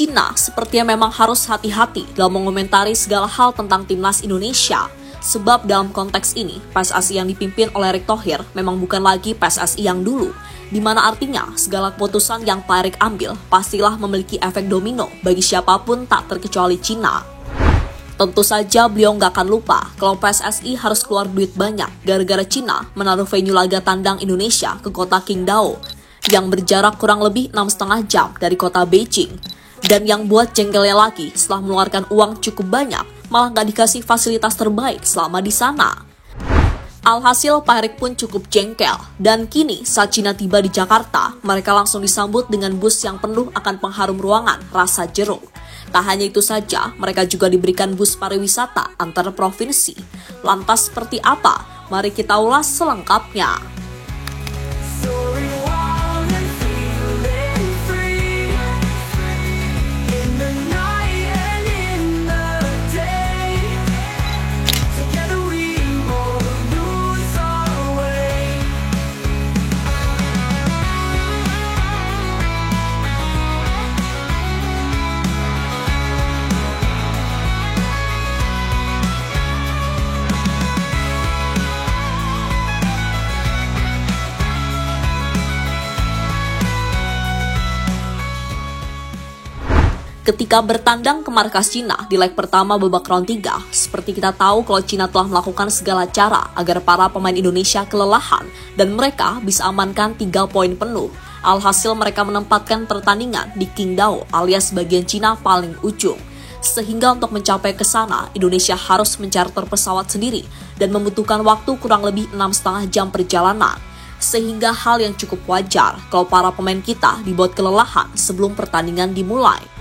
Cina sepertinya memang harus hati-hati dalam mengomentari segala hal tentang timnas Indonesia. Sebab dalam konteks ini, PSSI yang dipimpin oleh Erick Thohir memang bukan lagi PSSI yang dulu, di mana artinya segala keputusan yang Pak Erick ambil pastilah memiliki efek domino bagi siapapun tak terkecuali Cina. Tentu saja beliau nggak akan lupa kalau PSSI harus keluar duit banyak gara-gara Cina menaruh venue laga tandang Indonesia ke kota Qingdao yang berjarak kurang lebih 6,5 jam dari kota Beijing. Dan yang buat jengkelnya lagi, setelah mengeluarkan uang cukup banyak, malah nggak dikasih fasilitas terbaik selama di sana. Alhasil Pak Erick pun cukup jengkel, dan kini saat Cina tiba di Jakarta, mereka langsung disambut dengan bus yang penuh akan pengharum ruangan rasa jeruk. Tak hanya itu saja, mereka juga diberikan bus pariwisata antar provinsi. Lantas seperti apa? Mari kita ulas selengkapnya. Ketika bertandang ke markas Cina di leg pertama babak round 3, seperti kita tahu kalau Cina telah melakukan segala cara agar para pemain Indonesia kelelahan dan mereka bisa amankan 3 poin penuh. Alhasil mereka menempatkan pertandingan di Qingdao alias bagian Cina paling ujung. Sehingga untuk mencapai ke sana, Indonesia harus mencharter pesawat sendiri dan membutuhkan waktu kurang lebih 6,5 jam perjalanan. Sehingga hal yang cukup wajar kalau para pemain kita dibuat kelelahan sebelum pertandingan dimulai.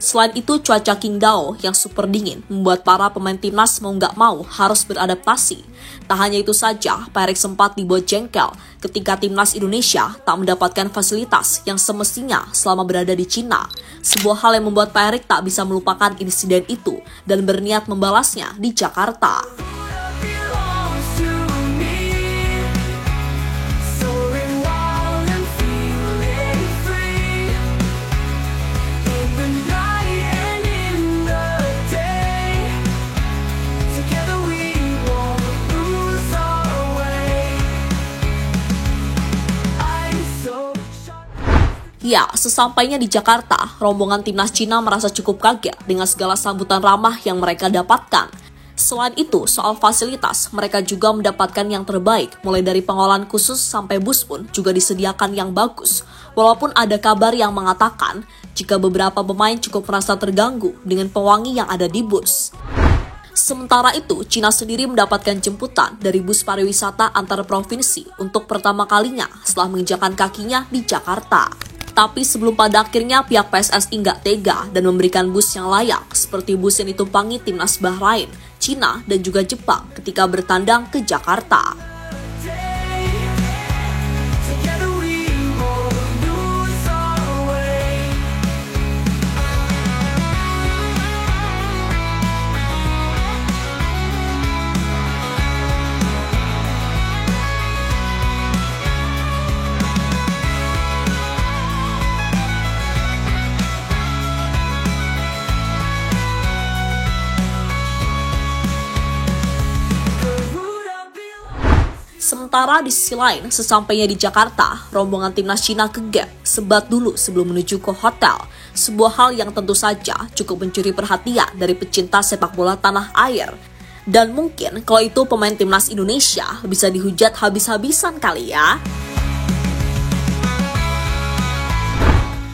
Selain itu, cuaca Qingdao yang super dingin membuat para pemain timnas mau nggak mau harus beradaptasi. Tak hanya itu saja, Pak Erick sempat dibuat jengkel ketika timnas Indonesia tak mendapatkan fasilitas yang semestinya selama berada di Cina. Sebuah hal yang membuat Pak Erick tak bisa melupakan insiden itu dan berniat membalasnya di Jakarta. Ya, sesampainya di Jakarta, rombongan timnas Cina merasa cukup kaget dengan segala sambutan ramah yang mereka dapatkan. Selain itu, soal fasilitas, mereka juga mendapatkan yang terbaik, mulai dari pengolahan khusus sampai bus pun juga disediakan yang bagus. Walaupun ada kabar yang mengatakan, jika beberapa pemain cukup merasa terganggu dengan pewangi yang ada di bus. Sementara itu, Cina sendiri mendapatkan jemputan dari bus pariwisata antar provinsi untuk pertama kalinya setelah menginjakan kakinya di Jakarta. Tapi sebelum pada akhirnya pihak PSSI nggak tega dan memberikan bus yang layak seperti bus yang ditumpangi timnas Bahrain, Cina, dan juga Jepang ketika bertandang ke Jakarta. Sementara di sisi lain, sesampainya di Jakarta, rombongan timnas Cina ke gap sebat dulu sebelum menuju ke hotel. Sebuah hal yang tentu saja cukup mencuri perhatian dari pecinta sepak bola tanah air. Dan mungkin kalau itu pemain timnas Indonesia bisa dihujat habis-habisan kali ya.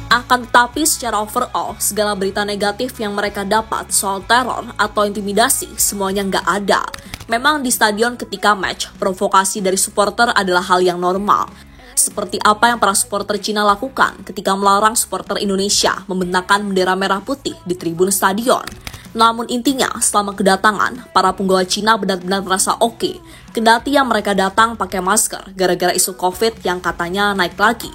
Akan tetapi secara overall, segala berita negatif yang mereka dapat soal teror atau intimidasi semuanya nggak ada. Memang di stadion ketika match, provokasi dari supporter adalah hal yang normal. Seperti apa yang para supporter Cina lakukan ketika melarang supporter Indonesia membentangkan bendera merah putih di tribun stadion. Namun intinya, selama kedatangan, para penggawa Cina benar-benar merasa oke. Kendati yang mereka datang pakai masker gara-gara isu COVID yang katanya naik lagi.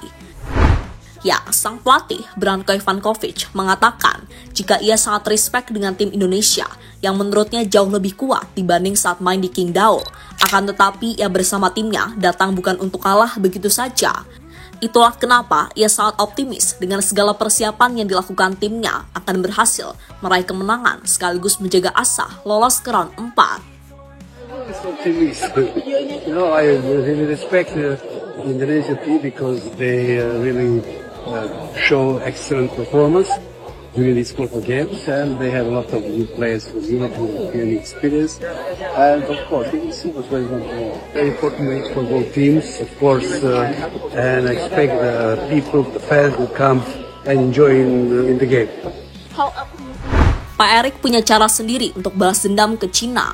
Ya, sang pelatih Branko Ivankovic mengatakan jika ia sangat respect dengan tim Indonesia yang menurutnya jauh lebih kuat dibanding saat main di Qingdao. Akan tetapi ia bersama timnya datang bukan untuk kalah begitu saja. Itulah kenapa ia sangat optimis dengan segala persiapan yang dilakukan timnya akan berhasil meraih kemenangan sekaligus menjaga asa lolos ke round 4. Optimist. I really respect the Indonesia team because they really show excellent performance during these quarter games, and they have a lot of new players with European experience. And of course, we will see what's going on. Very important match for both teams, of course, and I expect the people, the fans, will come and enjoy in the game. Pak Erik punya cara sendiri untuk balas dendam ke Cina.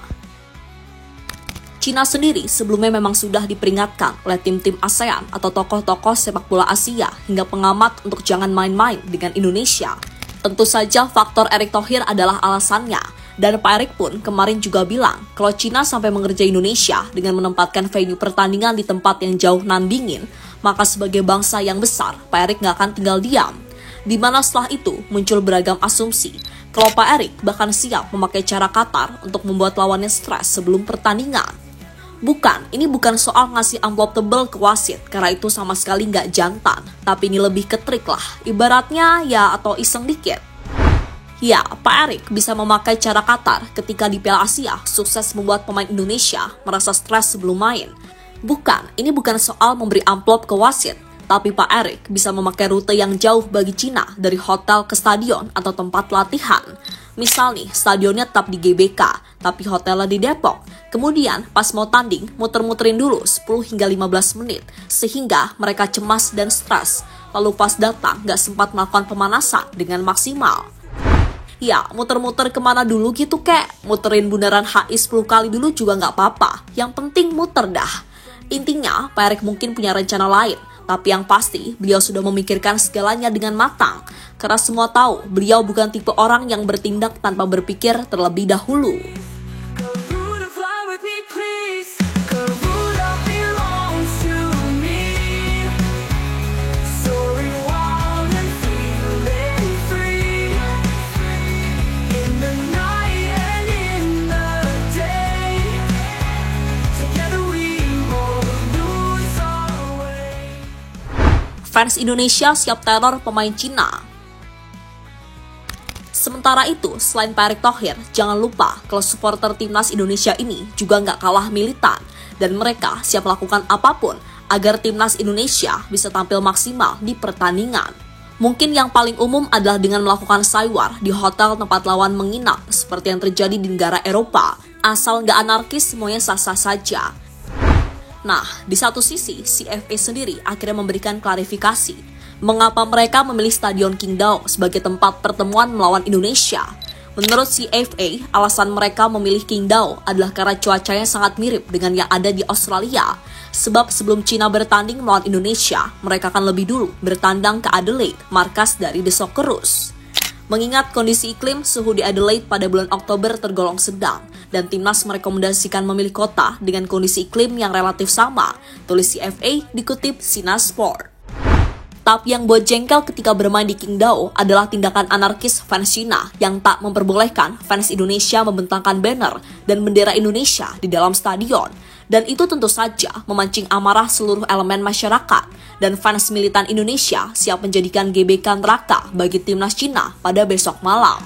Cina sendiri sebelumnya memang sudah diperingatkan oleh tim-tim ASEAN atau tokoh-tokoh sepak bola Asia hingga pengamat untuk jangan main-main dengan Indonesia. Tentu saja faktor Erick Thohir adalah alasannya, dan Pak Erik pun kemarin juga bilang kalau Cina sampai mengerjai Indonesia dengan menempatkan venue pertandingan di tempat yang jauh nan dingin, maka sebagai bangsa yang besar, Pak Erik nggak akan tinggal diam. Di mana setelah itu muncul beragam asumsi kalau Pak Erik bahkan siap memakai cara Qatar untuk membuat lawannya stres sebelum pertandingan. Ini bukan soal ngasih amplop tebel ke wasit, karena itu sama sekali nggak jantan. Tapi ini lebih ke trik lah, ibaratnya ya atau iseng dikit. Ya, Pak Erik bisa memakai cara Qatar ketika di Piala Asia sukses membuat pemain Indonesia merasa stres sebelum main. Ini bukan soal memberi amplop ke wasit, tapi Pak Erik bisa memakai rute yang jauh bagi Cina dari hotel ke stadion atau tempat latihan. Misal nih, stadionnya tetap di GBK, tapi hotelnya di Depok. Kemudian pas mau tanding, muter-muterin dulu 10 hingga 15 menit, sehingga mereka cemas dan stres. Lalu pas datang, gak sempat melakukan pemanasan dengan maksimal. Ya, muter-muter kemana dulu gitu kek. Muterin Bundaran HI 10 kali dulu juga gak apa-apa. Yang penting muter dah. Intinya, Pak Erik mungkin punya rencana lain. Tapi yang pasti, beliau sudah memikirkan segalanya dengan matang. Karena semua tahu, beliau bukan tipe orang yang bertindak tanpa berpikir terlebih dahulu. Fans Indonesia siap teror pemain Cina. Sementara itu, selain Pak Erick Thohir, jangan lupa kalau supporter timnas Indonesia ini juga nggak kalah militan, dan mereka siap melakukan apapun agar timnas Indonesia bisa tampil maksimal di pertandingan. Mungkin yang paling umum adalah dengan melakukan saywar di hotel tempat lawan menginap, seperti yang terjadi di negara Eropa. Asal nggak anarkis, semuanya sah-sah saja. Nah, di satu sisi, CFA sendiri akhirnya memberikan klarifikasi mengapa mereka memilih Stadion Qingdao sebagai tempat pertemuan melawan Indonesia. Menurut CFA, alasan mereka memilih Qingdao adalah karena cuacanya sangat mirip dengan yang ada di Australia. Sebab sebelum Cina bertanding melawan Indonesia, mereka akan lebih dulu bertandang ke Adelaide, markas dari The Socceroos. Mengingat kondisi iklim, suhu di Adelaide pada bulan Oktober tergolong sedang, dan timnas merekomendasikan memilih kota dengan kondisi iklim yang relatif sama, tulis CFA dikutip Sina Sport. Tapi yang buat jengkel ketika bermain di Qingdao adalah tindakan anarkis fans Cina yang tak memperbolehkan fans Indonesia membentangkan banner dan bendera Indonesia di dalam stadion. Dan itu tentu saja memancing amarah seluruh elemen masyarakat, dan fans militan Indonesia siap menjadikan GBK neraka bagi timnas Cina pada besok malam.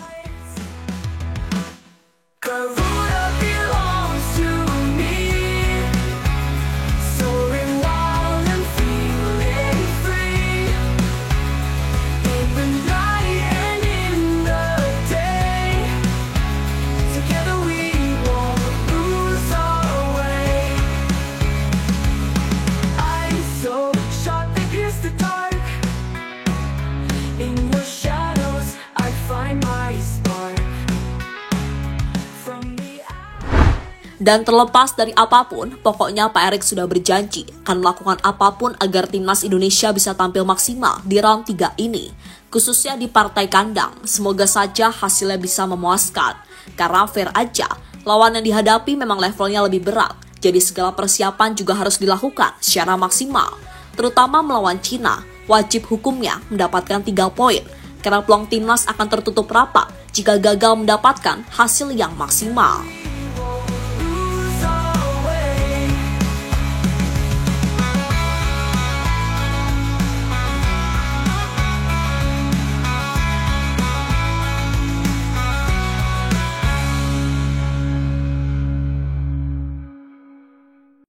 Dan terlepas dari apapun, pokoknya Pak Erik sudah berjanji akan melakukan apapun agar timnas Indonesia bisa tampil maksimal di round 3 ini. Khususnya di partai kandang, semoga saja hasilnya bisa memuaskan. Karena fair aja, lawan yang dihadapi memang levelnya lebih berat, jadi segala persiapan juga harus dilakukan secara maksimal. Terutama melawan Cina, wajib hukumnya mendapatkan 3 poin, karena peluang timnas akan tertutup rapat jika gagal mendapatkan hasil yang maksimal.